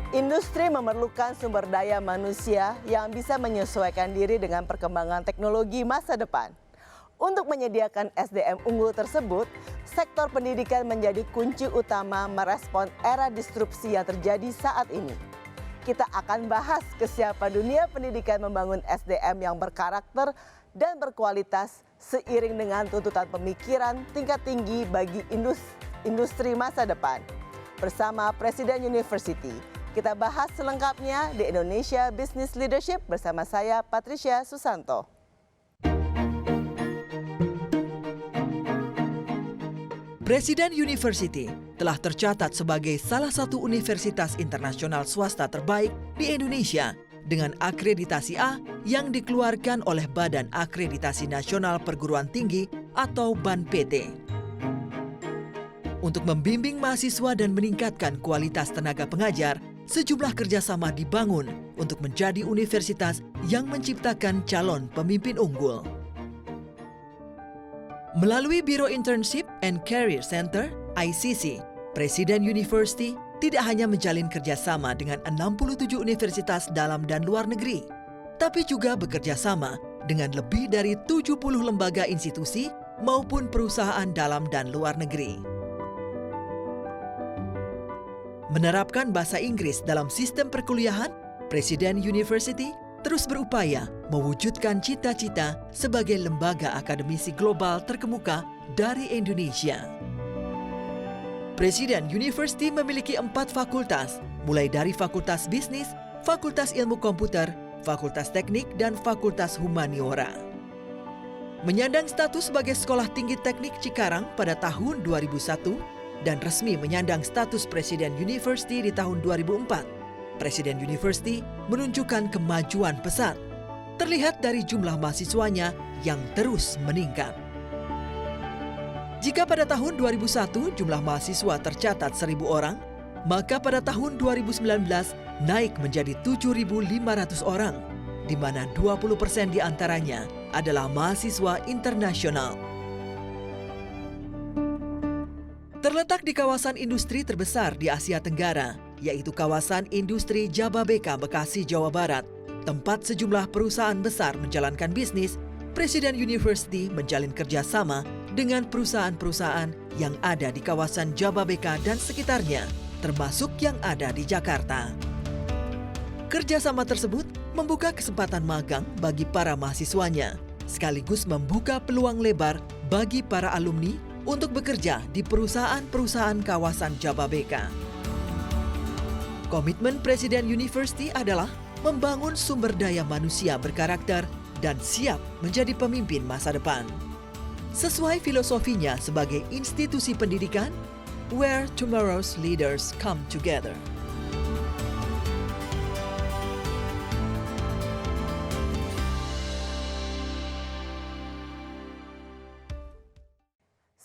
Industri memerlukan sumber daya manusia yang bisa menyesuaikan diri dengan perkembangan teknologi masa depan. Untuk menyediakan SDM unggul tersebut, sektor pendidikan menjadi kunci utama merespon era disrupsi yang terjadi saat ini. Kita akan bahas kesiapan dunia pendidikan membangun SDM yang berkarakter dan berkualitas seiring dengan tuntutan pemikiran tingkat tinggi bagi industri masa depan. Bersama Presiden University, kita bahas selengkapnya di Indonesia Business Leadership bersama saya Patricia Susanto. Presiden University telah tercatat sebagai salah satu universitas internasional swasta terbaik di Indonesia dengan akreditasi A yang dikeluarkan oleh Badan Akreditasi Nasional Perguruan Tinggi atau BANPT. Untuk membimbing mahasiswa dan meningkatkan kualitas tenaga pengajar, sejumlah kerjasama dibangun untuk menjadi universitas yang menciptakan calon pemimpin unggul. Melalui Biro Internship and Career Center, ICC, Presiden University tidak hanya menjalin kerjasama dengan 67 universitas dalam dan luar negeri, tapi juga bekerja sama dengan lebih dari 70 lembaga institusi maupun perusahaan dalam dan luar negeri. Menerapkan bahasa Inggris dalam sistem perkuliahan, Presiden University terus berupaya mewujudkan cita-cita sebagai lembaga akademisi global terkemuka dari Indonesia. Presiden University memiliki 4 fakultas, mulai dari Fakultas Bisnis, Fakultas Ilmu Komputer, Fakultas Teknik, dan Fakultas Humaniora. Menyandang status sebagai Sekolah Tinggi Teknik Cikarang pada tahun 2001 dan resmi menyandang status Presiden University di tahun 2004, Presiden University menunjukkan kemajuan pesat, terlihat dari jumlah mahasiswanya yang terus meningkat. Jika pada tahun 2001 jumlah mahasiswa tercatat 1.000 orang, maka pada tahun 2019 naik menjadi 7.500 orang, di mana 20% diantaranya adalah mahasiswa internasional. Terletak di kawasan industri terbesar di Asia Tenggara, yaitu kawasan industri Jababeka, Bekasi, Jawa Barat, tempat sejumlah perusahaan besar menjalankan bisnis, Presiden University menjalin kerjasama dengan perusahaan-perusahaan yang ada di kawasan Jababeka dan sekitarnya, termasuk yang ada di Jakarta. Kerjasama tersebut membuka kesempatan magang bagi para mahasiswanya, sekaligus membuka peluang lebar bagi para alumni untuk bekerja di perusahaan-perusahaan kawasan Jababeka. Komitmen Presiden University adalah membangun sumber daya manusia berkarakter dan siap menjadi pemimpin masa depan. Sesuai filosofinya sebagai institusi pendidikan, where tomorrow's leaders come together.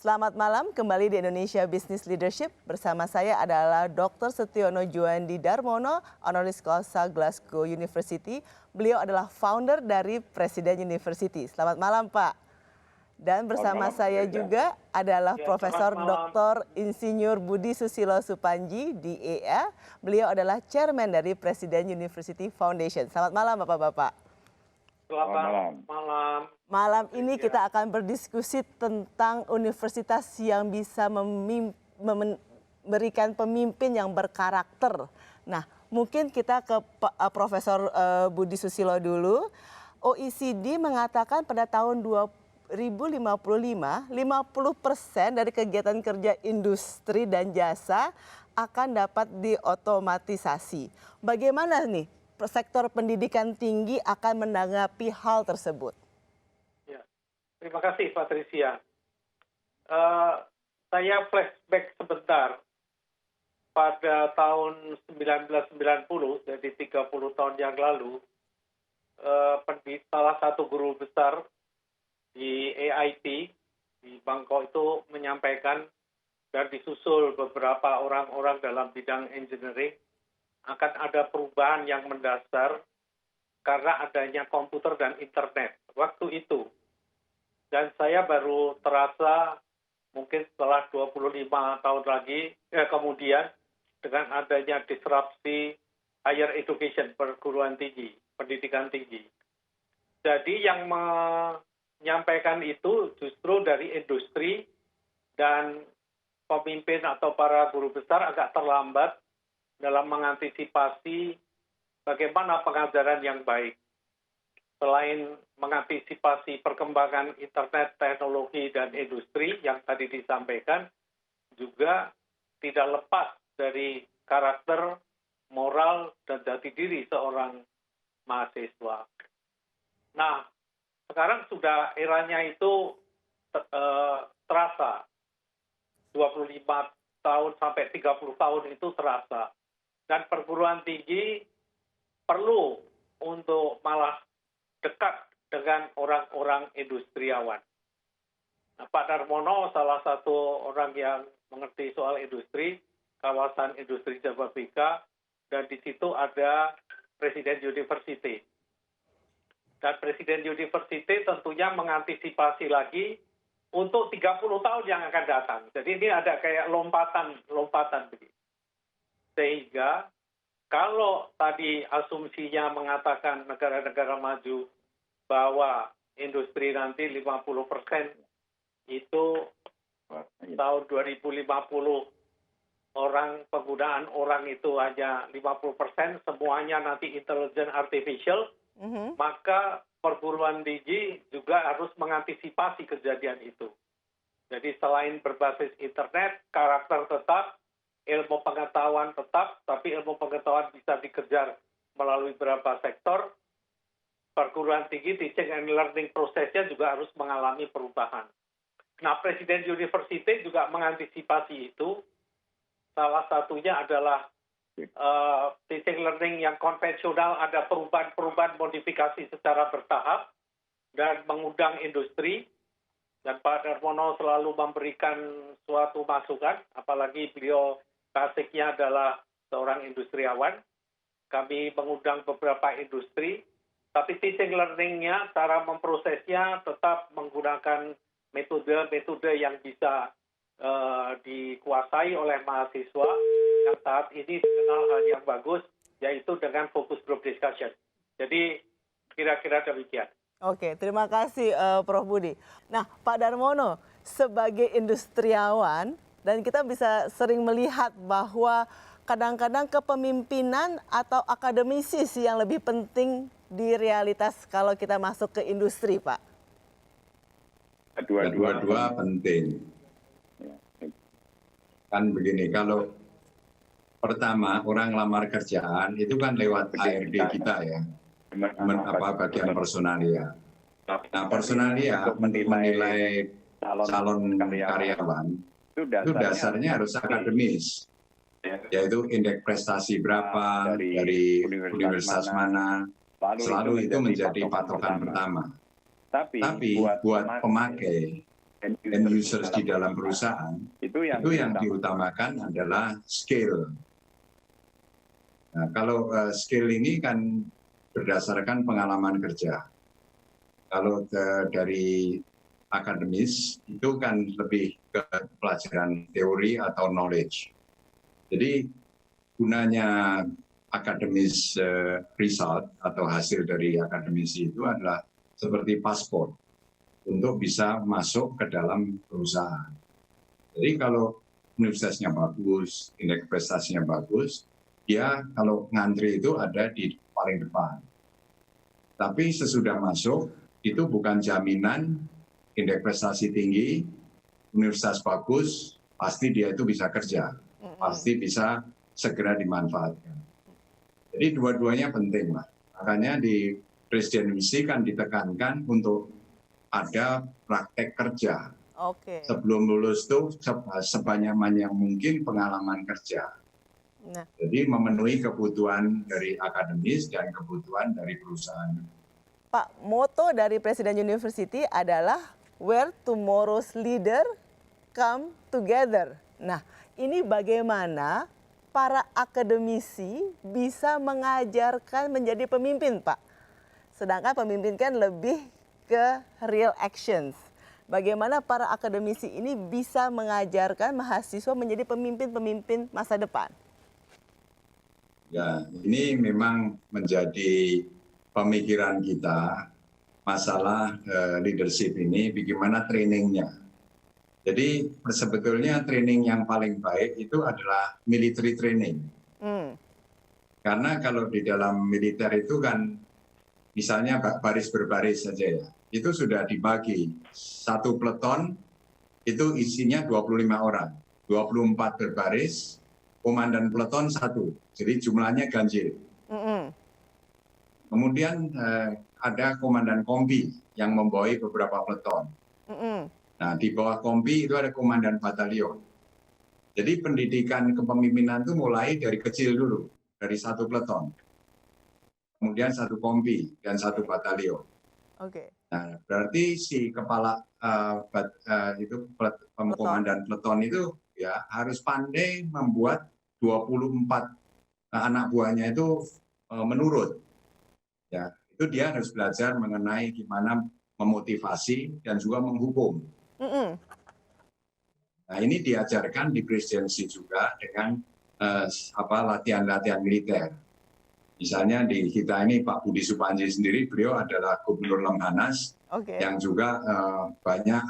Selamat malam, kembali di Indonesia Business Leadership. Bersama saya adalah Dr. Setiono Juandi Darmono, honoris causa Glasgow University. Beliau adalah founder dari Presiden University. Selamat malam, Pak. Dan bersama saya juga adalah Profesor Dr. Insinyur Budi Susilo Supanji, DEA. Beliau adalah Chairman dari Presiden University Foundation. Selamat malam, Bapak-Bapak. Selamat malam. Malam ini kita akan berdiskusi tentang universitas yang bisa memberikan pemimpin yang berkarakter. Nah, mungkin kita ke Profesor Budi Susilo dulu. OECD mengatakan pada tahun 2055, 50% dari kegiatan kerja industri dan jasa akan dapat diotomatisasi. Bagaimana nih sektor pendidikan tinggi akan menanggapi hal tersebut? Ya, terima kasih Patricia. Saya flashback sebentar pada tahun 1990, jadi 30 tahun yang lalu, salah satu guru besar di AIT di Bangkok itu menyampaikan dan disusul beberapa orang-orang dalam bidang engineering akan ada perubahan yang mendasar karena adanya komputer dan internet waktu itu. Dan saya baru terasa mungkin setelah 25 tahun lagi kemudian dengan adanya disrupsi higher education, perguruan tinggi, pendidikan tinggi. Jadi yang menyampaikan itu justru dari industri, dan pemimpin atau para guru besar agak terlambat dalam mengantisipasi bagaimana pengajaran yang baik. Selain mengantisipasi perkembangan internet, teknologi, dan industri yang tadi disampaikan, juga tidak lepas dari karakter, moral, dan jati diri seorang mahasiswa. Nah, sekarang sudah eranya itu terasa. 25 tahun sampai 30 tahun itu terasa. Dan perguruan tinggi perlu untuk malah dekat dengan orang-orang industriawan. Nah, Pak Darmono salah satu orang yang mengerti soal industri, kawasan industri Jababeka, dan di situ ada Presiden University. Dan Presiden University tentunya mengantisipasi lagi untuk 30 tahun yang akan datang. Jadi ini ada kayak lompatan begitu. Sehingga kalau tadi asumsinya mengatakan negara-negara maju bahwa industri nanti 50% itu tahun 2050 penggunaan orang itu hanya 50%, semuanya nanti intelligent artificial, maka perguruan tinggi juga harus mengantisipasi kejadian itu. Jadi selain berbasis internet, karakter tetap, ilmu pengetahuan tetap, tapi ilmu pengetahuan bisa dikejar melalui beberapa sektor. Perguruan tinggi, teaching and learning prosesnya juga harus mengalami perubahan. Nah, Presiden University juga mengantisipasi itu. Salah satunya adalah teaching learning yang konvensional, ada perubahan modifikasi secara bertahap dan mengundang industri, dan Pak Darmono selalu memberikan suatu masukan, apalagi beliau basicnya adalah seorang industriawan. Kami mengundang beberapa industri, tapi teaching learning-nya, cara memprosesnya tetap menggunakan metode-metode yang bisa dikuasai oleh mahasiswa yang saat ini dikenal hal yang bagus, yaitu dengan focus group discussion. Jadi kira-kira demikian. Oke, terima kasih Prof. Budi. Nah, Pak Darmono, sebagai industriawan, dan kita bisa sering melihat bahwa kadang-kadang kepemimpinan atau akademisi sih yang lebih penting di realitas kalau kita masuk ke industri, Pak. Dua-dua penting. Kan begini, kalau pertama orang lamar kerjaan itu kan lewat HRD kita ya, bagian personalia. Nah, personalia menilai calon karyawan itu dasarnya harus akademis, yaitu indeks prestasi berapa dari universitas mana, selalu itu menjadi patokan pertama. Tapi buat pemakai end users di dalam perusahaan, itu yang diutamakan adalah skill. Nah, kalau skill ini kan berdasarkan pengalaman kerja. Kalau dari akademis, itu kan lebih ke pelajaran teori atau knowledge. Jadi gunanya akademis result atau hasil dari akademisi itu adalah seperti paspor untuk bisa masuk ke dalam perusahaan. Jadi kalau universitasnya bagus, indeks prestasinya bagus, dia kalau ngantri itu ada di paling depan. Tapi sesudah masuk, itu bukan jaminan indeks prestasi tinggi, universitas bagus, pasti dia itu bisa kerja, pasti bisa segera dimanfaatkan. Jadi dua-duanya penting, Mas. Makanya di presidensi kan ditekankan untuk ada praktek kerja. Oke. Sebelum lulus itu sebanyak mungkin pengalaman kerja. Nah, Jadi memenuhi kebutuhan dari akademis dan kebutuhan dari perusahaan. Pak, moto dari Presiden University adalah where tomorrow's leader come together. Nah, ini bagaimana para akademisi bisa mengajarkan menjadi pemimpin, Pak? Sedangkan pemimpin kan lebih ke real actions. Bagaimana para akademisi ini bisa mengajarkan mahasiswa menjadi pemimpin-pemimpin masa depan? Ya, ini memang menjadi pemikiran kita masalah leadership ini, bagaimana trainingnya. Jadi sebetulnya training yang paling baik itu adalah military training. Karena kalau di dalam militer itu kan misalnya baris berbaris saja ya, itu sudah dibagi. Satu peleton itu isinya 25 orang, 24 berbaris, komandan peleton 1, jadi jumlahnya ganjil. Kemudian ada komandan kompi yang membawahi beberapa peleton. Nah, di bawah kompi itu ada komandan batalion. Jadi pendidikan kepemimpinan itu mulai dari kecil dulu, dari 1 peleton, kemudian 1 kompi dan 1 batalion. Oke. Nah, berarti si kepala komandan peleton itu ya harus pandai membuat 24 anak buahnya itu menurut. Ya, itu dia harus belajar mengenai gimana memotivasi dan juga menghukum. Nah, ini diajarkan di presidensi juga dengan latihan-latihan militer. Misalnya di kita ini Pak Budi Supanji sendiri, beliau adalah Gubernur Lemhanas, yang juga banyak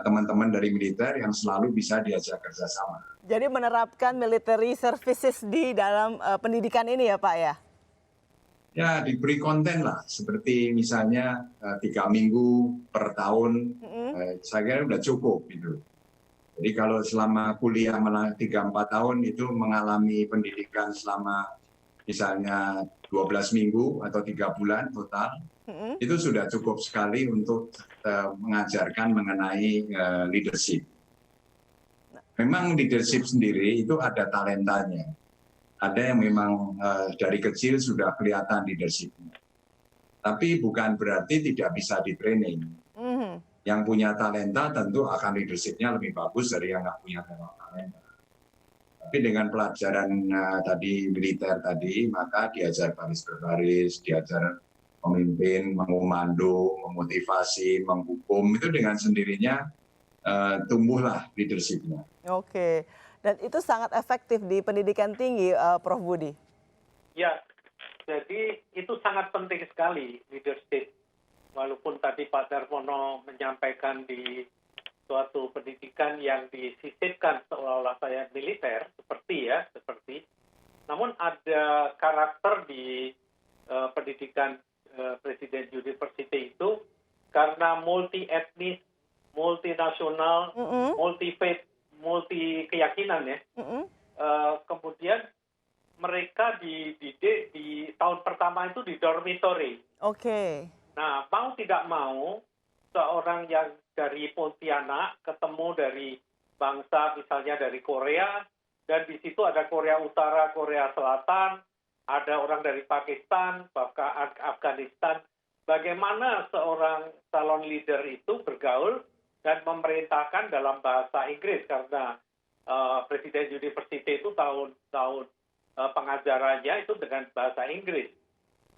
teman-teman dari militer yang selalu bisa diajak kerjasama. Jadi menerapkan military services di dalam pendidikan ini ya Pak ya? Ya, diberi konten lah, seperti misalnya 3 minggu per tahun, saya kira sudah cukup gitu. Jadi kalau selama kuliah 3-4 tahun itu mengalami pendidikan selama misalnya 12 minggu atau 3 bulan total, itu sudah cukup sekali untuk mengajarkan mengenai leadership. Memang leadership sendiri itu ada talentanya. Ada yang memang dari kecil sudah kelihatan leadership-nya. Tapi bukan berarti tidak bisa di-training. Yang punya talenta tentu akan leadership-nya lebih bagus dari yang nggak punya talenta. Tapi dengan pelajaran tadi militer tadi, maka diajar baris berbaris, diajar memimpin, mengomando, memotivasi, menghukum, itu dengan sendirinya tumbuhlah leadership-nya. Oke, dan itu sangat efektif di pendidikan tinggi, Prof. Budi. Ya, jadi itu sangat penting sekali leadership. Walaupun tadi Pak Darmono menyampaikan di suatu pendidikan yang disisipkan seolah-olah saya militer, seperti. Namun ada karakter di pendidikan Presiden University itu karena multi etnis, multinasional, multi faith, multi keyakinan ya. Kemudian mereka dididik di tahun pertama itu di dormitory. Nah, mau tidak mau, seorang yang dari Pontianak ketemu dari bangsa misalnya dari Korea, dan di situ ada Korea Utara, Korea Selatan, ada orang dari Pakistan, bahkan Afghanistan. Bagaimana seorang calon leader itu bergaul dan memerintahkan dalam bahasa Inggris, karena Presiden University itu tahun pengajarannya itu dengan bahasa Inggris.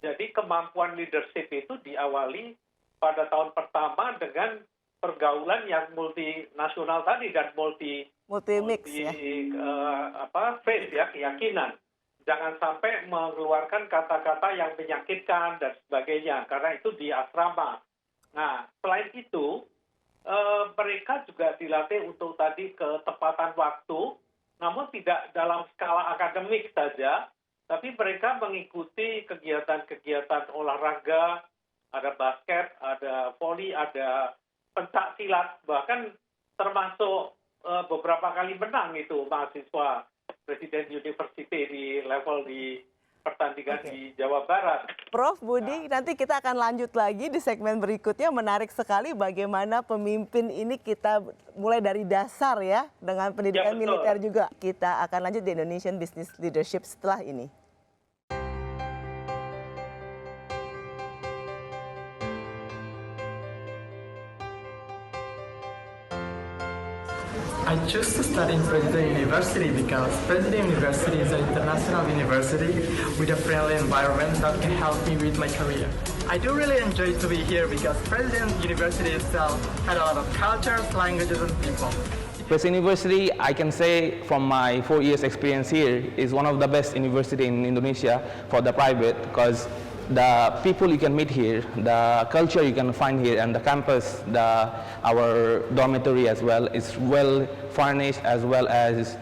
Jadi kemampuan leadership itu diawali pada tahun pertama dengan pergaulan yang multinasional tadi dan multi-mix ya. Faith ya, keyakinan. Jangan sampai mengeluarkan kata-kata yang menyakitkan dan sebagainya, karena itu di asrama. Nah, selain itu mereka juga dilatih untuk tadi ketepatan waktu, namun tidak dalam skala akademik saja. Tapi mereka mengikuti kegiatan-kegiatan olahraga, ada basket, ada voli, ada pencak silat, bahkan termasuk beberapa kali menang itu mahasiswa Presiden University di level di pertandingan di Jawa Barat. Prof. Budi, nanti kita akan lanjut lagi di segmen berikutnya. Menarik sekali bagaimana pemimpin ini kita mulai dari dasar ya, dengan pendidikan militer juga. Kita akan lanjut di Indonesian Business Leadership setelah ini. I chose to study in Presiden University because Presiden University is an international university with a friendly environment that can help me with my career. I do really enjoy to be here because President University itself had a lot of cultures, languages, and people. President University, I can say from my 4 years experience here, is one of the best university in Indonesia for the private, because the people you can meet here, the culture you can find here, and the campus, our dormitory as well, is well furnished, as well as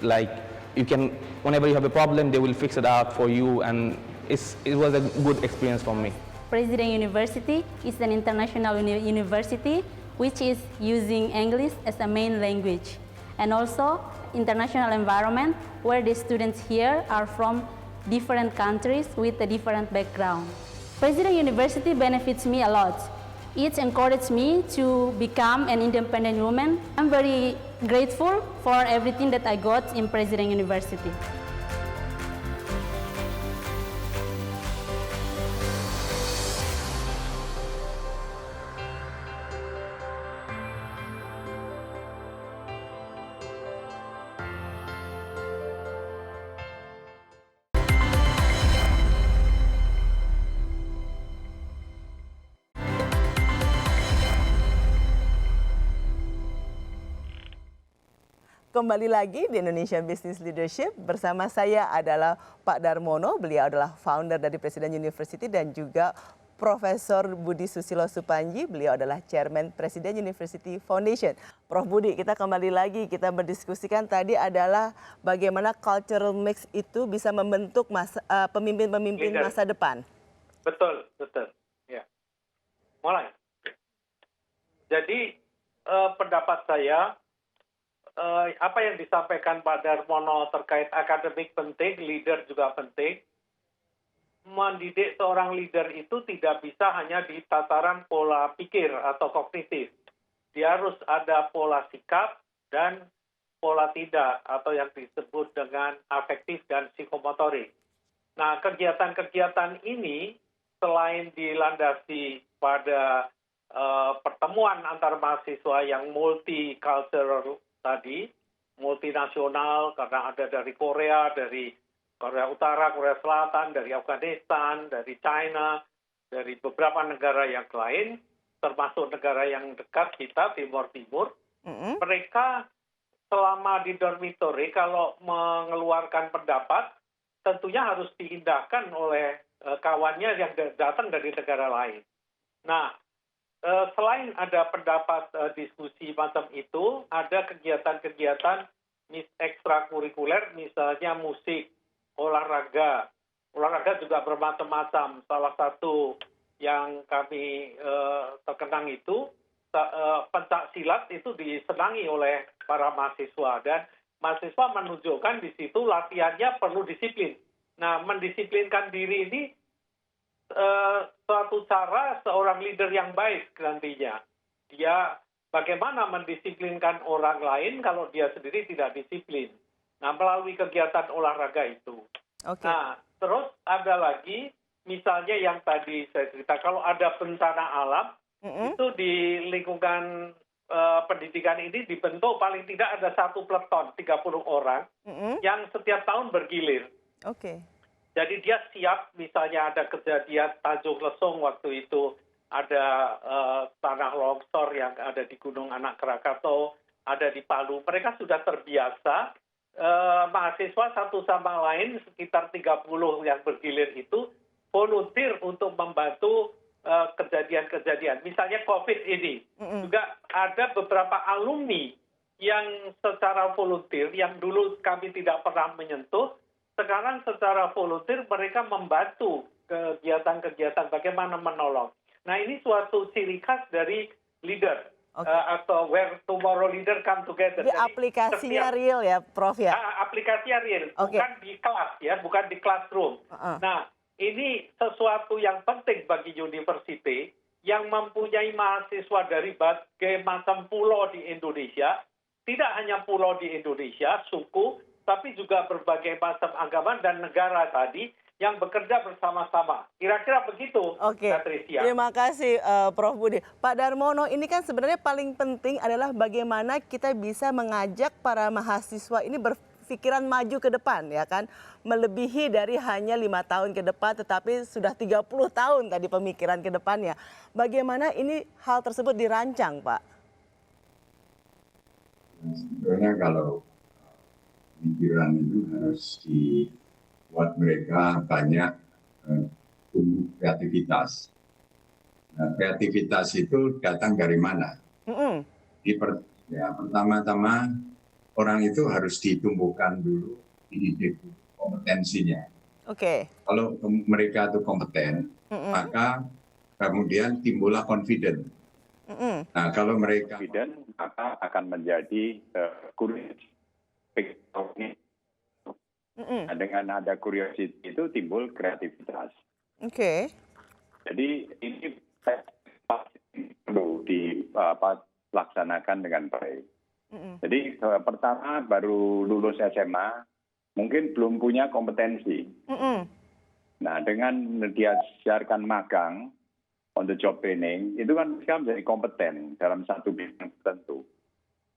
like you can, whenever you have a problem, they will fix it out for you, and it was a good experience for me. President University is an international university which is using English as a main language, and also international environment where the students here are from different countries with a different background. President University benefits me a lot. It encouraged me to become an independent woman. I'm very grateful for everything that I got in President University. Kembali lagi di Indonesia Business Leadership, bersama saya adalah Pak Darmono, beliau adalah founder dari Presiden University, dan juga Profesor Budi Susilo Supanji, beliau adalah Chairman Presiden University Foundation. Prof Budi, kita kembali lagi, kita berdiskusikan tadi adalah bagaimana cultural mix itu bisa membentuk pemimpin-pemimpin masa depan. Betul, betul. Ya. Mulai. Jadi pendapat saya, apa yang disampaikan Pak Darmono terkait akademik penting, leader juga penting. Mendidik seorang leader itu tidak bisa hanya di tataran pola pikir atau kognitif. Dia harus ada pola sikap dan pola tidak, atau yang disebut dengan afektif dan psikomotorik. Nah, kegiatan-kegiatan ini selain dilandasi pada pertemuan antar mahasiswa yang multicultural tadi, multinasional, karena ada dari Korea Utara, Korea Selatan, dari Afghanistan, dari China, dari beberapa negara yang lain, termasuk negara yang dekat kita, Timur Timur. Mereka selama di dormitory, kalau mengeluarkan pendapat, tentunya harus diindahkan oleh kawannya yang datang dari negara lain. Nah, selain ada pendapat diskusi macam itu, ada kegiatan-kegiatan ekstrakurikuler, misalnya musik, olahraga. Olahraga juga bermacam-macam. Salah satu yang kami terkenang itu, pencak silat itu disenangi oleh para mahasiswa. Dan mahasiswa menunjukkan di situ latihannya perlu disiplin. Nah, mendisiplinkan diri ini suatu cara seorang leader yang baik nantinya. Dia bagaimana mendisiplinkan orang lain kalau dia sendiri tidak disiplin. Nah, melalui kegiatan olahraga itu. Okay. Nah, terus ada lagi, misalnya yang tadi saya cerita, kalau ada bencana alam, itu di lingkungan pendidikan ini dibentuk paling tidak ada satu peleton, 30 orang, yang setiap tahun bergilir. Oke. Jadi dia siap, misalnya ada kejadian Tanjung Lesung waktu itu, ada tanah longsor yang ada di Gunung Anak Krakatau, ada di Palu. Mereka sudah terbiasa, mahasiswa satu sama lain, sekitar 30 yang bergilir itu, volunteer untuk membantu kejadian-kejadian. Misalnya COVID ini, juga ada beberapa alumni yang secara volunteer, yang dulu kami tidak pernah menyentuh, sekarang secara volunteer mereka membantu kegiatan-kegiatan bagaimana menolong. Nah, ini suatu ciri khas dari leader, atau where tomorrow leader come together. Jadi aplikasinya real ya, Prof ya? Aplikasinya real, bukan di kelas ya, bukan di classroom. Nah, ini sesuatu yang penting bagi university yang mempunyai mahasiswa dari berbagai macam pulau di Indonesia, tidak hanya pulau di Indonesia, suku, tapi juga berbagai macam agama dan negara tadi yang bekerja bersama-sama. Kira-kira begitu, Patricia. Terima kasih, Prof Budi. Pak Darmono, ini kan sebenarnya paling penting adalah bagaimana kita bisa mengajak para mahasiswa ini berpikiran maju ke depan ya kan, melebihi dari hanya 5 tahun ke depan, tetapi sudah 30 tahun tadi pemikiran ke depannya. Bagaimana ini hal tersebut dirancang, Pak? Sebenarnya kalau pikiran itu harus dibuat mereka banyak tumbuh kreativitas. Nah, kreativitas itu datang dari mana? Pertama-tama orang itu harus ditumbuhkan dulu, dididik kompetensinya. Oke. Kalau mereka itu kompeten, maka kemudian timbullah confident. Nah, kalau mereka confident, maka akan menjadi curious. Nah, dengan ada curiosity itu timbul kreativitas. Oke. Jadi ini perlu dilaksanakan dengan baik. Jadi pertama baru lulus SMA, mungkin belum punya kompetensi. Nah, dengan diajarkan magang, on the job training, itu kan mereka menjadi kompeten dalam satu bidang tertentu.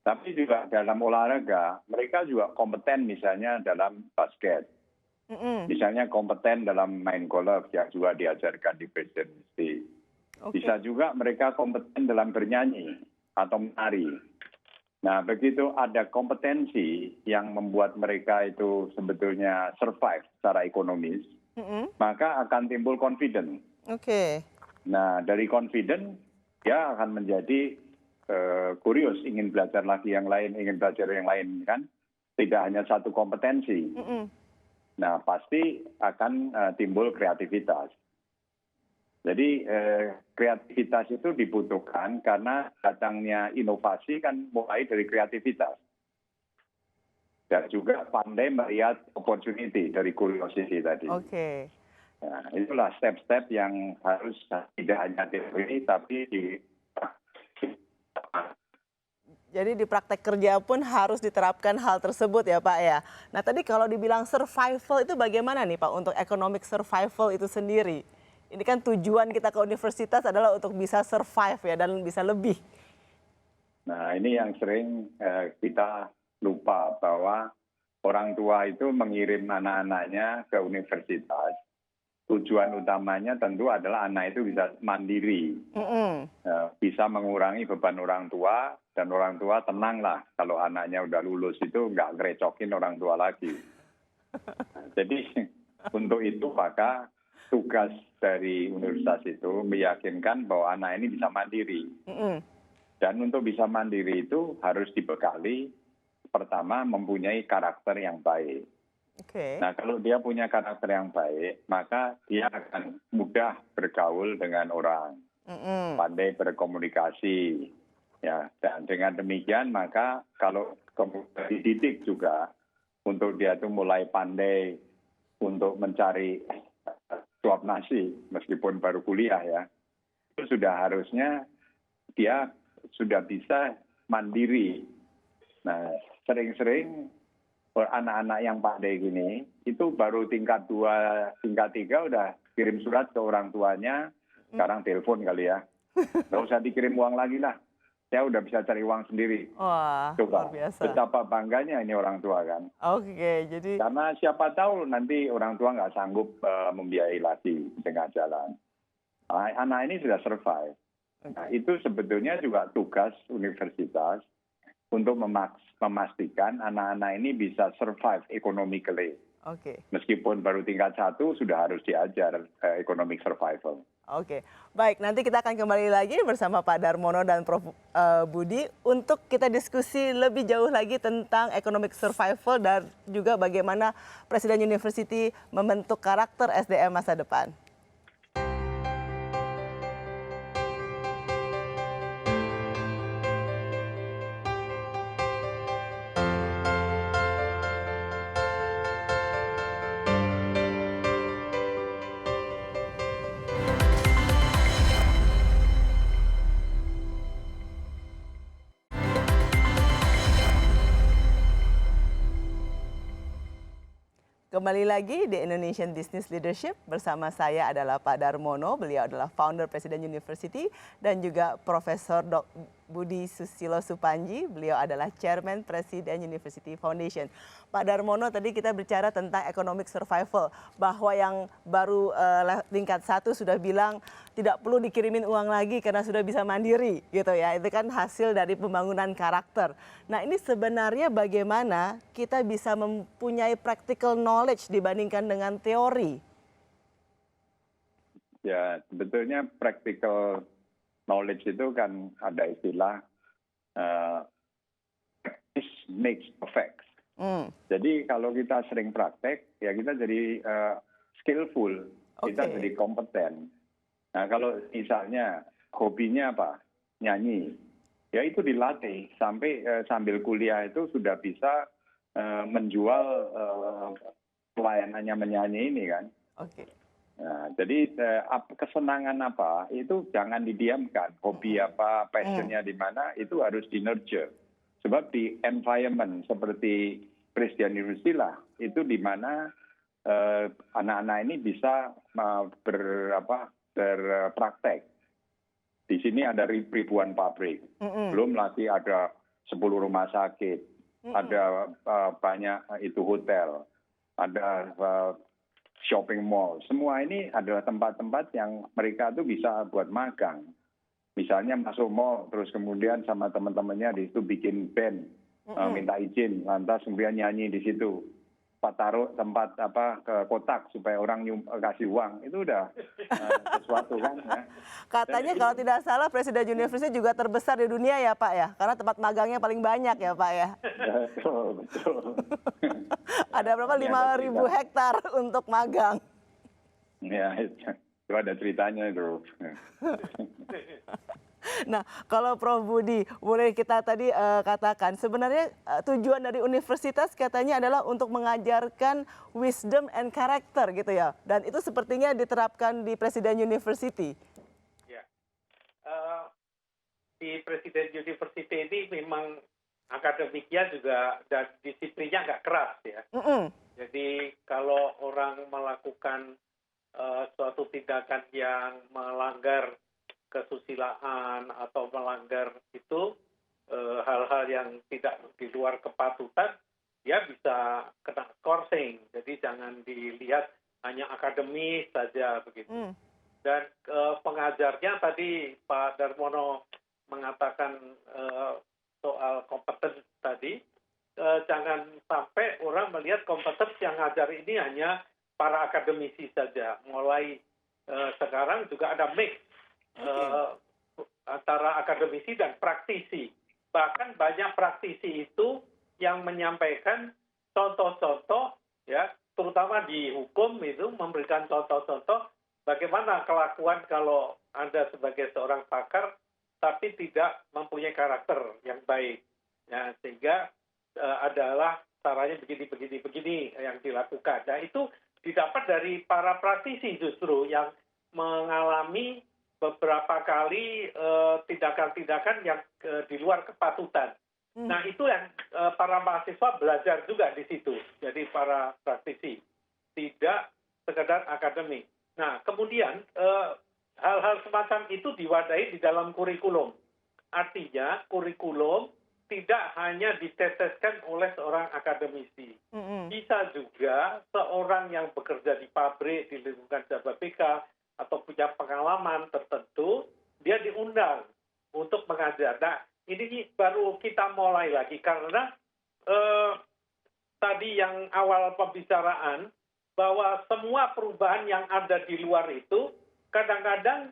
Tapi juga dalam olahraga, mereka juga kompeten misalnya dalam basket. Misalnya kompeten dalam main golf yang juga diajarkan di Presidency. Bisa juga mereka kompeten dalam bernyanyi atau menari. Nah, begitu ada kompetensi yang membuat mereka itu sebetulnya survive secara ekonomis, maka akan timbul confident. Nah, dari confident, dia akan menjadi kurios, ingin belajar lagi yang lain, ingin belajar yang lain, kan? Tidak hanya satu kompetensi. Nah, pasti akan timbul kreativitas. Jadi kreativitas itu dibutuhkan karena datangnya inovasi kan mulai dari kreativitas. Dan juga pandai melihat opportunity dari curiosity tadi. Nah, itulah step-step yang harus tidak hanya teori tapi Jadi di praktek kerja pun harus diterapkan hal tersebut ya Pak ya. Nah tadi kalau dibilang survival itu bagaimana nih Pak untuk economic survival itu sendiri? Ini kan tujuan kita ke universitas adalah untuk bisa survive ya dan bisa lebih. Nah ini yang sering kita lupa bahwa orang tua itu mengirim anak-anaknya ke universitas. Tujuan utamanya tentu adalah anak itu bisa mandiri, bisa mengurangi beban orang tua, dan orang tua tenanglah kalau anaknya udah lulus itu nggak ngerecokin orang tua lagi. Jadi untuk itu maka tugas dari universitas itu meyakinkan bahwa anak ini bisa mandiri. Dan untuk bisa mandiri itu harus dibekali pertama mempunyai karakter yang baik. Nah, kalau dia punya karakter yang baik, maka dia akan mudah bergaul dengan orang, pandai berkomunikasi, ya. Dan dengan demikian, maka kalau dididik juga untuk dia itu mulai pandai untuk mencari suap nasi, meskipun baru kuliah ya, itu sudah harusnya dia sudah bisa mandiri. Nah, sering-sering anak-anak yang pandai gini, itu baru tingkat 2, tingkat 3 udah kirim surat ke orang tuanya, sekarang telepon kali ya. Nggak usah dikirim uang lagi lah, saya udah bisa cari uang sendiri. Wah, coba, luar biasa. betapa bangganya ini orang tua kan. Jadi... Karena siapa tahu nanti orang tua nggak sanggup membiayai lagi di tengah jalan. Anak ini sudah survive. Nah, itu sebetulnya juga tugas universitas untuk memastikan anak-anak ini bisa survive economically. Meskipun baru tingkat 1 sudah harus diajar economic survival. Baik, nanti kita akan kembali lagi bersama Pak Darmono dan Prof. Budi untuk kita diskusi lebih jauh lagi tentang economic survival dan juga bagaimana Presiden University membentuk karakter SDM masa depan. Kembali lagi di Indonesian Business Leadership, bersama saya adalah Pak Darmono, beliau adalah founder Presiden University dan juga Profesor Budi Susilo Supanji. Beliau adalah Chairman Presiden University Foundation. Pak Darmono, tadi kita bicara tentang economic survival, bahwa yang baru tingkat 1 sudah bilang tidak perlu dikirimin uang lagi karena sudah bisa mandiri gitu ya. Itu kan hasil dari pembangunan karakter. Nah, ini sebenarnya bagaimana kita bisa mempunyai practical knowledge dibandingkan dengan teori? Ya, sebetulnya practical knowledge itu kan ada istilah practice makes perfect. Jadi kalau kita sering praktek, ya kita jadi skillful, kita jadi kompeten. Nah, kalau misalnya hobinya apa? Nyanyi. Ya itu dilatih sampai sambil kuliah itu sudah bisa menjual pelayanannya menyanyi ini kan. Oke. Nah, jadi kesenangan apa itu jangan didiamkan. Hobi apa, passionnya di mana itu harus di-nurture. Sebab di environment seperti Presiden University lah itu di mana anak-anak ini bisa berpraktek. Di sini ada ribuan pabrik, belum lagi ada 10 rumah sakit, ada banyak itu hotel, ada shopping mall. Semua ini adalah tempat-tempat yang mereka tuh bisa buat magang. Misalnya masuk mall, terus kemudian sama teman-temannya di situ bikin band, minta izin, lantas kemudian nyanyi di situ. Taruh tempat ke kotak supaya orang kasih uang, itu udah sesuatu kan. Ya. Katanya kalau tidak salah Presiden University juga terbesar di dunia ya Pak ya, karena tempat magangnya paling banyak ya Pak ya. Betul. Ada berapa? 5.000 hektar untuk magang. Ya, itu ada ceritanya itu. Nah, kalau Prof. Budi, boleh kita tadi katakan, sebenarnya tujuan dari universitas katanya adalah untuk mengajarkan wisdom and character gitu ya. Dan itu sepertinya diterapkan di Presiden University. Ya, di Presiden University ini memang akademiknya juga dan disiplinnya nggak keras ya. Jadi kalau orang melakukan suatu tindakan yang melanggar kesusilaan atau melanggar itu hal-hal yang tidak di luar kepatutan, dia bisa kena skorsing. Jadi jangan dilihat hanya akademis saja begitu. Dan pengajarnya tadi Pak Darmono mengatakan soal kompeten tadi, jangan sampai orang melihat kompeten yang ngajar ini hanya para akademisi saja. Mulai sekarang juga ada mix antara akademisi dan praktisi. Bahkan banyak praktisi itu yang menyampaikan contoh-contoh, ya, terutama di hukum itu memberikan contoh-contoh bagaimana kelakuan kalau Anda sebagai seorang pakar tapi tidak mempunyai karakter yang baik. Ya, sehingga adalah caranya begini yang dilakukan. Nah, itu didapat dari para praktisi justru yang mengalami beberapa kali tindakan-tindakan yang di luar kepatutan. Nah, itu yang para mahasiswa belajar juga di situ. Jadi para praktisi, tidak sekedar akademik. Nah, kemudian hal-hal semacam itu diwadahi di dalam kurikulum. Artinya kurikulum tidak hanya diteteskan oleh seorang akademisi. Bisa juga seorang yang bekerja di pabrik, di lingkungan Jababeka, atau punya pengalaman tertentu, dia diundang untuk mengajar. Nah, ini baru kita mulai lagi karena tadi yang awal pembicaraan bahwa semua perubahan yang ada di luar itu kadang-kadang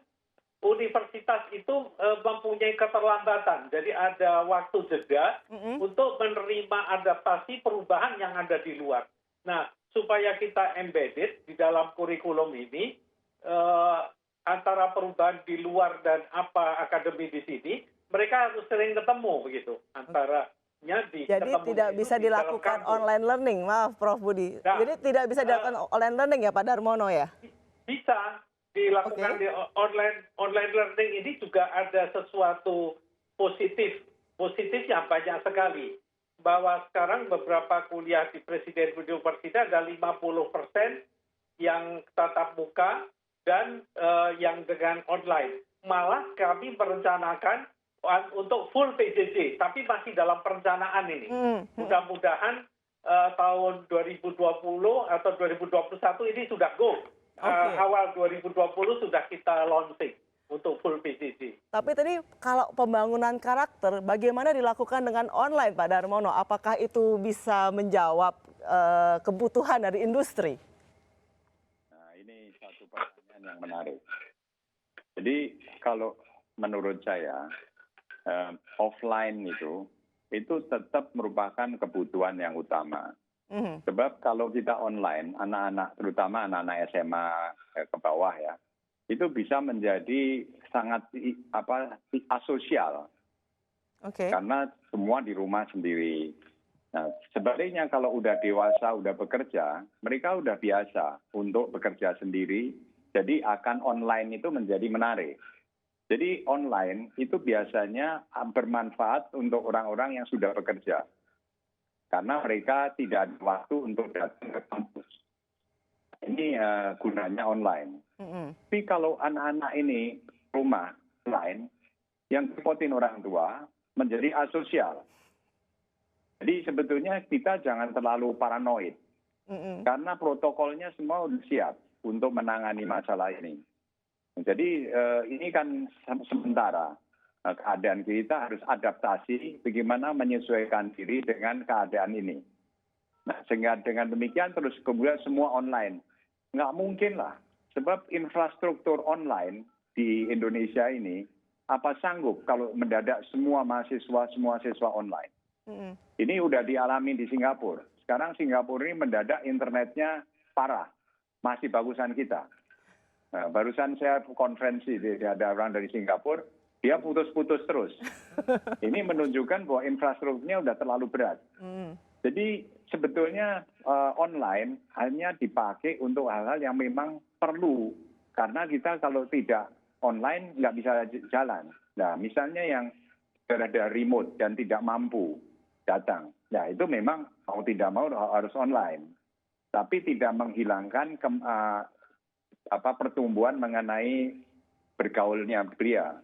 universitas itu mempunyai keterlambatan. Jadi ada waktu jeda untuk menerima adaptasi perubahan yang ada di luar. Nah, supaya kita embedded di dalam kurikulum ini, antara perubahan di luar dan apa akademi di sini, mereka harus sering ketemu begitu antaranya di. Jadi tidak bisa dilakukan online learning, maaf Prof. Budi. Nah, jadi tidak bisa dilakukan online learning ya Pak Darmono ya? Bisa dilakukan di online learning. Ini juga ada sesuatu positifnya banyak sekali. Bahwa sekarang beberapa kuliah di Presiden University ada 50% yang tatap muka dan yang dengan online. Malah kami merencanakan untuk full PJJ, tapi masih dalam perencanaan ini. Mudah-mudahan tahun 2020 atau 2021 ini sudah go. Awal 2020 sudah kita launching untuk full PJJ. Tapi tadi kalau pembangunan karakter, bagaimana dilakukan dengan online, Pak Darmono? Apakah itu bisa menjawab kebutuhan dari industri? Nah, ini satu pertanyaan yang menarik. Jadi kalau menurut saya, offline itu tetap merupakan kebutuhan yang utama. Sebab kalau kita online, anak-anak, terutama anak-anak SMA ke bawah ya, itu bisa menjadi sangat asosial. Karena semua di rumah sendiri. Nah, sebaliknya kalau udah dewasa, udah bekerja, mereka udah biasa untuk bekerja sendiri, jadi akan online itu menjadi menarik. Jadi online itu biasanya bermanfaat untuk orang-orang yang sudah bekerja. Karena mereka tidak ada waktu untuk datang ke kampus. Ini gunanya online. Tapi kalau anak-anak ini rumah online, yang repotin orang tua menjadi asosial. Jadi sebetulnya kita jangan terlalu paranoid. Karena protokolnya semua sudah siap untuk menangani masalah ini. Jadi ini kan sementara. Keadaan kita harus adaptasi bagaimana menyesuaikan diri dengan keadaan ini. Nah, sehingga dengan demikian terus kemudian semua online. Nggak mungkin lah. Sebab infrastruktur online di Indonesia ini, apa sanggup kalau mendadak semua siswa online. Ini udah dialami di Singapura. Sekarang Singapura ini mendadak internetnya parah. Masih bagusan kita. Nah, barusan saya konferensi, ada orang dari Singapura, dia putus-putus terus. Ini menunjukkan bahwa infrastrukturnya udah terlalu berat. Jadi sebetulnya online hanya dipakai untuk hal-hal yang memang perlu. Karena kita kalau tidak online nggak bisa jalan. Nah, misalnya yang ada remote dan tidak mampu datang. Ya itu memang mau tidak mau harus online. Tapi tidak menghilangkan pertumbuhan mengenai bergaulnya pria.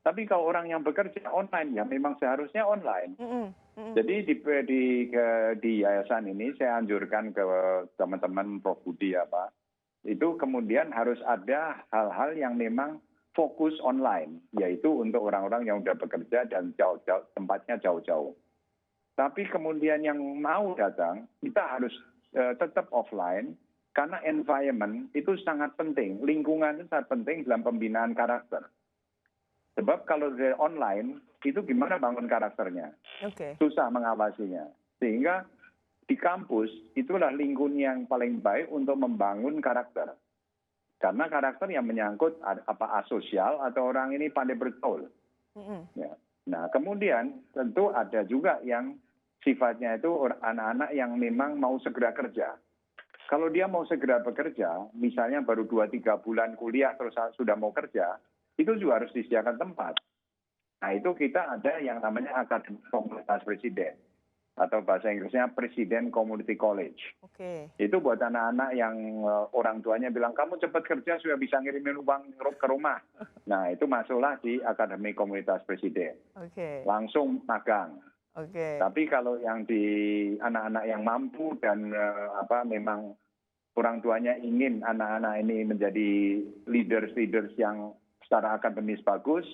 Tapi kalau orang yang bekerja online, ya memang seharusnya online. Jadi di yayasan ini saya anjurkan ke teman-teman Prof. Budi itu kemudian harus ada hal-hal yang memang fokus online, yaitu untuk orang-orang yang sudah bekerja dan jauh-jauh tempatnya jauh-jauh. Tapi kemudian yang mau datang, kita harus tetap offline, karena environment itu sangat penting, lingkungan itu sangat penting dalam pembinaan karakter. Sebab kalau dari online, itu gimana bangun karakternya? Susah mengawasinya. Sehingga di kampus, itulah lingkungan yang paling baik untuk membangun karakter. Karena karakter yang menyangkut asosial atau orang ini pandai bergaul. Ya. Nah, kemudian tentu ada juga yang sifatnya itu anak-anak yang memang mau segera kerja. Kalau dia mau segera bekerja, misalnya baru 2-3 bulan kuliah terus sudah mau kerja, itu juga harus disediakan tempat. Nah, itu kita ada yang namanya Akademi Komunitas Presiden. Atau bahasa Inggrisnya Presiden Community College. Itu buat anak-anak yang orang tuanya bilang, kamu cepat kerja sudah bisa ngirimin uang ke rumah. Nah, itu masuklah di Akademi Komunitas Presiden. Langsung magang. Tapi kalau yang di anak-anak yang mampu dan memang orang tuanya ingin anak-anak ini menjadi leaders yang secara akademis bagus,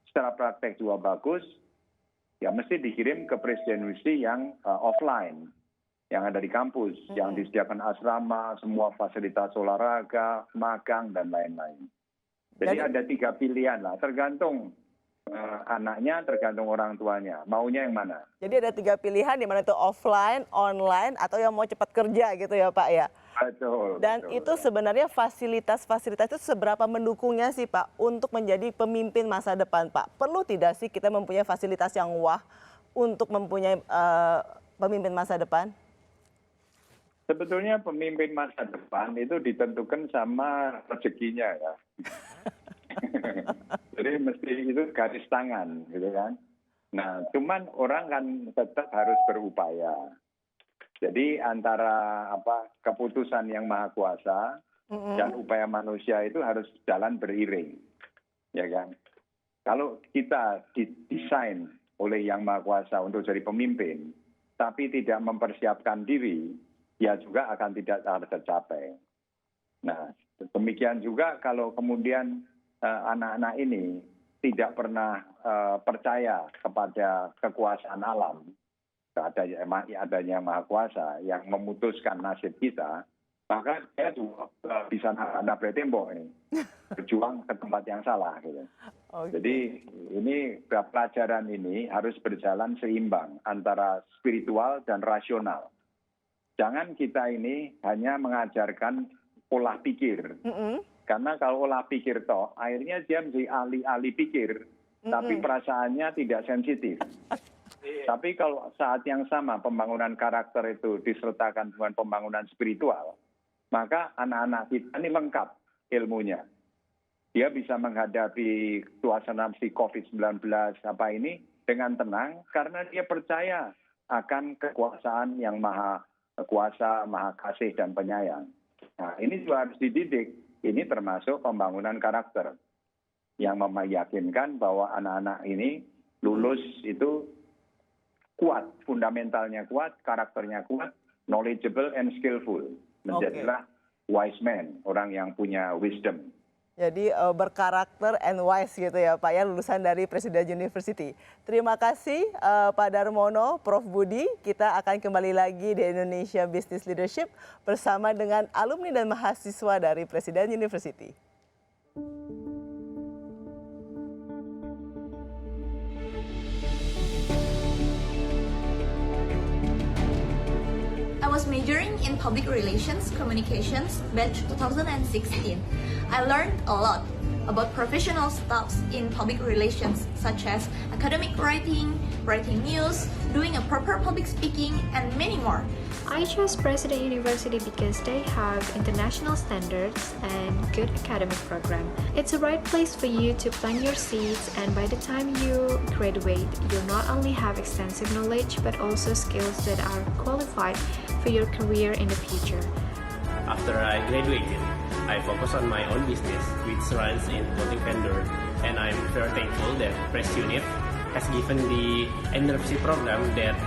secara praktek juga bagus, ya mesti dikirim ke presidensi yang offline, yang ada di kampus, yang disediakan asrama, semua fasilitas olahraga, magang, dan lain-lain. Jadi ada 3 pilihan lah, tergantung anaknya, tergantung orang tuanya. Maunya yang mana? Jadi ada 3 pilihan, di mana itu offline, online, atau yang mau cepat kerja gitu ya Pak ya? Betul. Dan betul, itu sebenarnya fasilitas-fasilitas itu seberapa mendukungnya sih Pak untuk menjadi pemimpin masa depan Pak? Perlu tidak sih kita mempunyai fasilitas yang wah untuk mempunyai pemimpin masa depan? Sebetulnya pemimpin masa depan itu ditentukan sama rezekinya ya. Jadi mesti itu garis tangan gitu kan. Nah, cuman orang kan tetap harus berupaya. Jadi antara keputusan yang maha kuasa dan upaya manusia itu harus jalan beriring, ya kan. Kalau kita didesain oleh Yang Maha Kuasa untuk jadi pemimpin, tapi tidak mempersiapkan diri, ya juga akan tidak tercapai. Nah, demikian juga kalau kemudian anak-anak ini tidak pernah percaya kepada kekuasaan alam, adanya Maha Kuasa yang memutuskan nasib kita, maka dia juga bisa nabrak tembok ini, berjuang ke tempat yang salah. Gitu. Okay. Jadi ini pelajaran ini harus berjalan seimbang antara spiritual dan rasional. Jangan kita ini hanya mengajarkan pola pikir. Karena kalau olah pikir toh, akhirnya dia menjadi ahli pikir, tapi perasaannya tidak sensitif. Tapi kalau saat yang sama pembangunan karakter itu disertakan dengan pembangunan spiritual, maka anak-anak kita ini lengkap ilmunya. Dia bisa menghadapi suasana COVID-19 apa ini dengan tenang karena dia percaya akan kekuasaan yang maha kuasa, maha kasih dan penyayang. Nah, ini juga harus dididik. Ini termasuk pembangunan karakter yang meyakinkan bahwa anak-anak ini lulus itu kuat, fundamentalnya kuat, karakternya kuat, knowledgeable and skillful. Menjadilah wise man, orang yang punya wisdom. Jadi berkarakter and wise gitu ya Pak ya, lulusan dari Presiden University. Terima kasih Pak Darmono, Prof. Budi. Kita akan kembali lagi di Indonesia Business Leadership bersama dengan alumni dan mahasiswa dari Presiden University. I was majoring in Public Relations Communications batch 2016. I learned a lot about professional stuff in public relations such as academic writing, writing news, doing a proper public speaking, and many more. I chose President University because they have international standards and good academic program. It's the right place for you to plant your seeds, and by the time you graduate, you'll not only have extensive knowledge but also skills that are qualified for your career in the future. After I graduated, I focused on my own business, which runs in clothing vendor, and I'm very thankful that PresUnif has given the university program that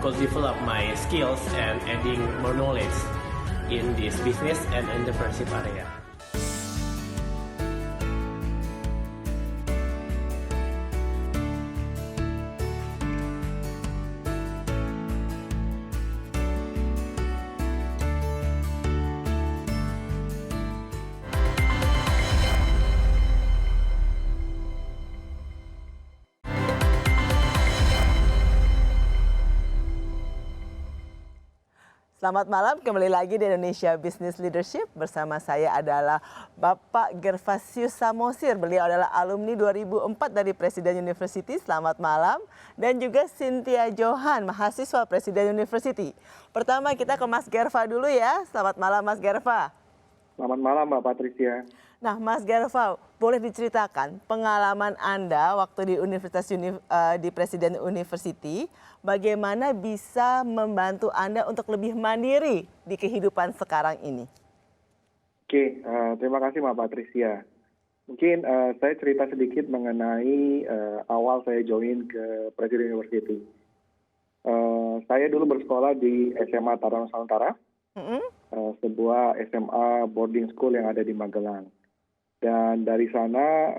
could develop my skills and adding more knowledge in this business and entrepreneurship area. Selamat malam, kembali lagi di Indonesia Business Leadership. Bersama saya adalah Bapak Gervasius Samosir. Beliau adalah alumni 2004 dari Presiden University. Selamat malam. Dan juga Cynthia Johan, mahasiswa Presiden University. Pertama kita ke Mas Gerva dulu ya. Selamat malam Mas Gerva. Selamat malam Mbak Patricia. Nah Mas Gerva, boleh diceritakan pengalaman Anda waktu di Presiden University, bagaimana bisa membantu Anda untuk lebih mandiri di kehidupan sekarang ini? Oke, terima kasih Mbak Patricia. Mungkin saya cerita sedikit mengenai awal saya join ke Presiden University. Saya dulu bersekolah di SMA Tarunan Nusantara, sebuah SMA boarding school yang ada di Magelang. Dan dari sana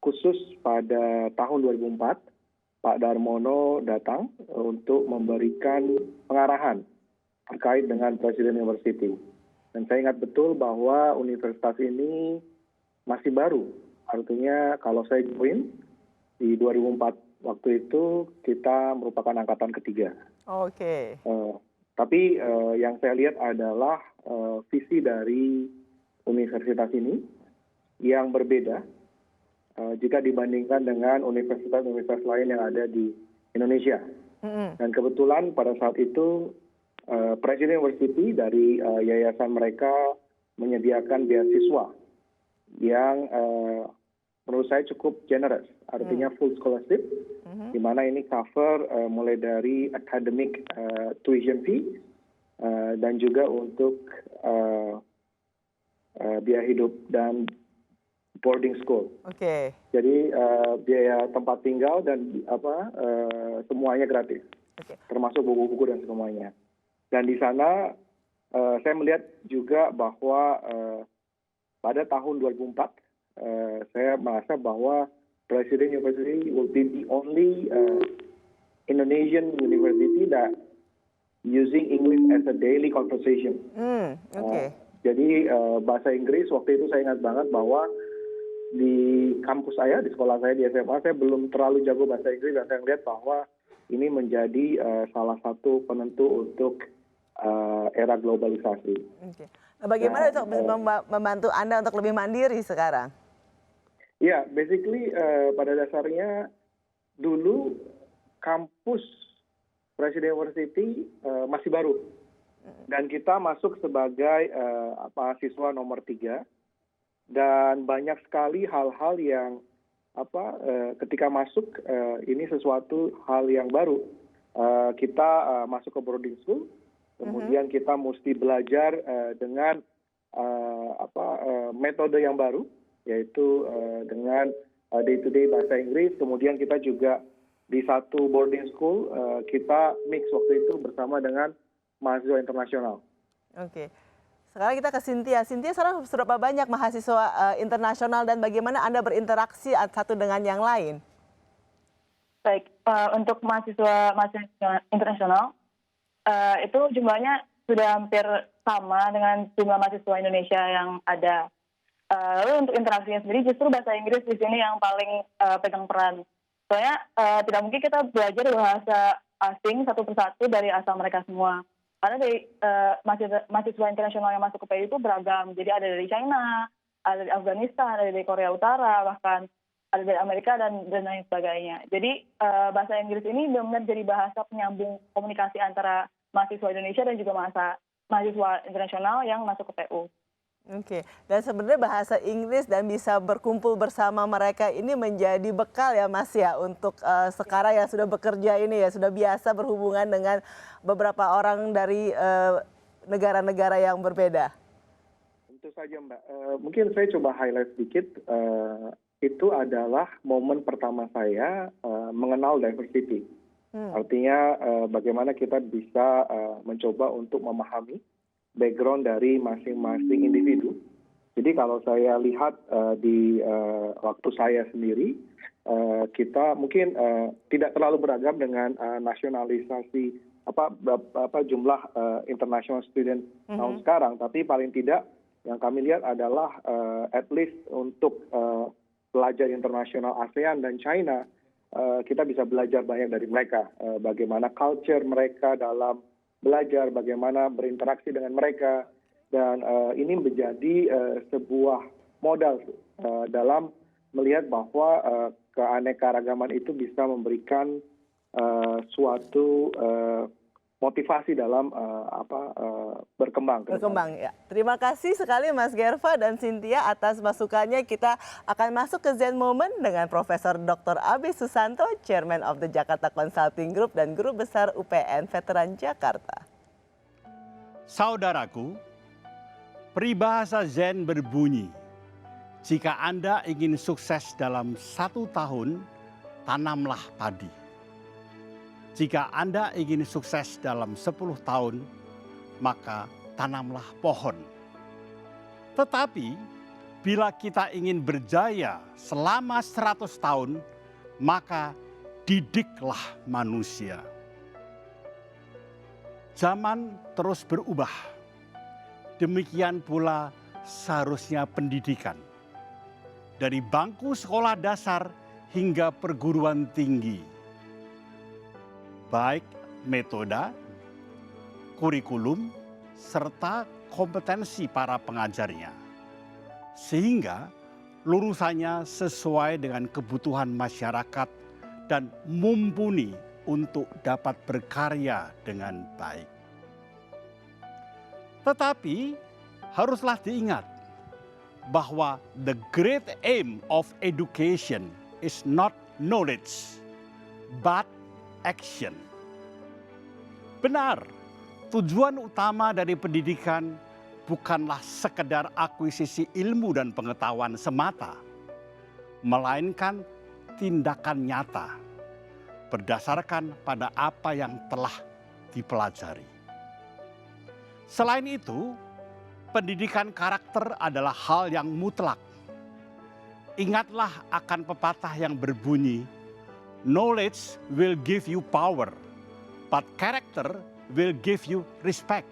khusus pada tahun 2004, Pak Darmono datang untuk memberikan pengarahan terkait dengan Presiden University. Dan saya ingat betul bahwa universitas ini masih baru. Artinya kalau saya join di 2004 waktu itu kita merupakan angkatan ketiga. Oke. Tapi yang saya lihat adalah visi dari universitas ini yang berbeda jika dibandingkan dengan universitas-universitas lain yang ada di Indonesia. Dan kebetulan pada saat itu Presiden University dari yayasan mereka menyediakan beasiswa yang menurut saya cukup generous, artinya full scholarship, di mana ini cover mulai dari academic tuition fee dan juga untuk biaya hidup. Dan boarding school. Oke. Jadi biaya tempat tinggal dan semuanya gratis, termasuk buku-buku dan semuanya. Dan di sana saya melihat juga bahwa pada tahun 2004 saya merasa bahwa Presiden University will be the only Indonesian university that using English as a daily conversation. Jadi bahasa Inggris waktu itu saya ingat banget bahwa di kampus saya, di sekolah saya di SMA, saya belum terlalu jago bahasa Inggris dan saya melihat bahwa ini menjadi salah satu penentu untuk era globalisasi. Nah, bagaimana itu membantu Anda untuk lebih mandiri sekarang? Ya, basically pada dasarnya dulu kampus Presiden University masih baru dan kita masuk sebagai mahasiswa nomor 3 dan banyak sekali hal-hal yang ketika masuk ini sesuatu hal yang baru. Kita masuk ke boarding school, kemudian kita mesti belajar dengan metode yang baru, yaitu dengan day-to-day bahasa Inggris. Kemudian kita juga di satu boarding school kita mix waktu itu bersama dengan mahasiswa internasional. Oke. Sekarang kita ke Cynthia. Cynthia, sekarang berapa banyak mahasiswa internasional dan bagaimana Anda berinteraksi satu dengan yang lain? Baik, untuk mahasiswa internasional itu jumlahnya sudah hampir sama dengan jumlah mahasiswa Indonesia yang ada. Lalu untuk interaksinya sendiri justru bahasa Inggris di sini yang paling pegang peran. Soalnya tidak mungkin kita belajar bahasa asing satu persatu dari asal mereka semua. Karena dari mahasiswa internasional yang masuk ke PI itu beragam. Jadi ada dari China, ada dari Afghanistan, ada dari Korea Utara, bahkan ada dari Amerika dan lain sebagainya. Jadi bahasa Inggris ini benar-benar jadi bahasa penyambung komunikasi antara mahasiswa Indonesia dan juga mahasiswa internasional yang masuk ke PU. Oke, dan sebenarnya bahasa Inggris dan bisa berkumpul bersama mereka ini menjadi bekal ya Mas ya untuk sekarang yang sudah bekerja ini ya, sudah biasa berhubungan dengan beberapa orang dari negara-negara yang berbeda. Tentu saja Mbak, mungkin saya coba highlight sedikit, itu adalah momen pertama saya mengenal diversity. Artinya bagaimana kita bisa mencoba untuk memahami background dari masing-masing individu. Jadi kalau saya lihat di waktu saya sendiri, kita mungkin tidak terlalu beragam dengan nasionalisasi jumlah international student tahun sekarang, tapi paling tidak yang kami lihat adalah at least untuk pelajar internasional ASEAN dan China, kita bisa belajar banyak dari mereka, bagaimana culture mereka dalam belajar, bagaimana berinteraksi dengan mereka, dan ini menjadi sebuah modal dalam melihat bahwa keanekaragaman itu bisa memberikan suatu motivasi dalam berkembang. Berkembang ya. Terima kasih sekali Mas Gerva dan Cynthia atas masukannya. Kita akan masuk ke Zen Moment dengan Profesor Dr. Abe Susanto, Chairman of the Jakarta Consulting Group dan Guru Besar UPN Veteran Jakarta. Saudaraku, peribahasa Zen berbunyi, jika Anda ingin sukses dalam 1 tahun, tanamlah padi. Jika Anda ingin sukses dalam 10 tahun, maka tanamlah pohon. Tetapi, bila kita ingin berjaya selama 100 tahun, maka didiklah manusia. Zaman terus berubah. Demikian pula seharusnya pendidikan. Dari bangku sekolah dasar hingga perguruan tinggi. Baik metode, kurikulum, serta kompetensi para pengajarnya. Sehingga lulusannya sesuai dengan kebutuhan masyarakat dan mumpuni untuk dapat berkarya dengan baik. Tetapi haruslah diingat bahwa the great aim of education is not knowledge, but action. Benar, tujuan utama dari pendidikan bukanlah sekedar akuisisi ilmu dan pengetahuan semata, melainkan tindakan nyata berdasarkan pada apa yang telah dipelajari. Selain itu, pendidikan karakter adalah hal yang mutlak. Ingatlah akan pepatah yang berbunyi, "Knowledge will give you power, but character will give you respect."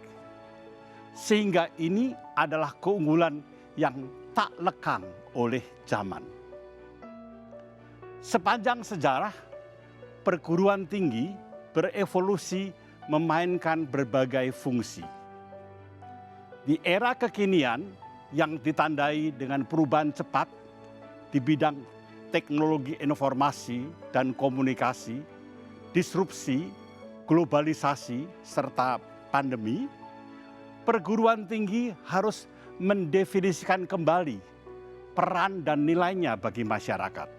Sehingga ini adalah keunggulan yang tak lekang oleh zaman. Sepanjang sejarah, perguruan tinggi berevolusi memainkan berbagai fungsi. Di era kekinian yang ditandai dengan perubahan cepat di bidang teknologi informasi dan komunikasi, disrupsi, globalisasi, serta pandemi, perguruan tinggi harus mendefinisikan kembali peran dan nilainya bagi masyarakat.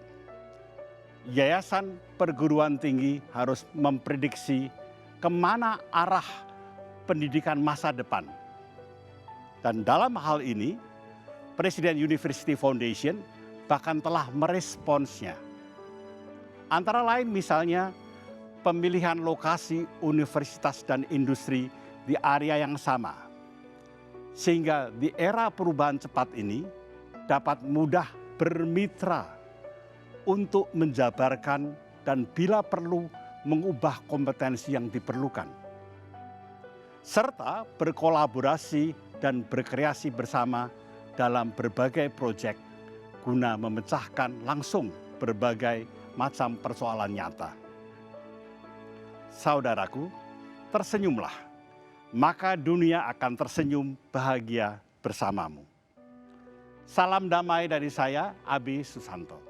Yayasan perguruan tinggi harus memprediksi kemana arah pendidikan masa depan. Dan dalam hal ini, Presiden University Foundation bahkan telah meresponsnya. Antara lain misalnya pemilihan lokasi universitas dan industri di area yang sama. Sehingga di era perubahan cepat ini dapat mudah bermitra untuk menjabarkan dan bila perlu mengubah kompetensi yang diperlukan. Serta berkolaborasi dan berkreasi bersama dalam berbagai proyek guna memecahkan langsung berbagai macam persoalan nyata. Saudaraku, tersenyumlah, maka dunia akan tersenyum bahagia bersamamu. Salam damai dari saya, Abi Susanto.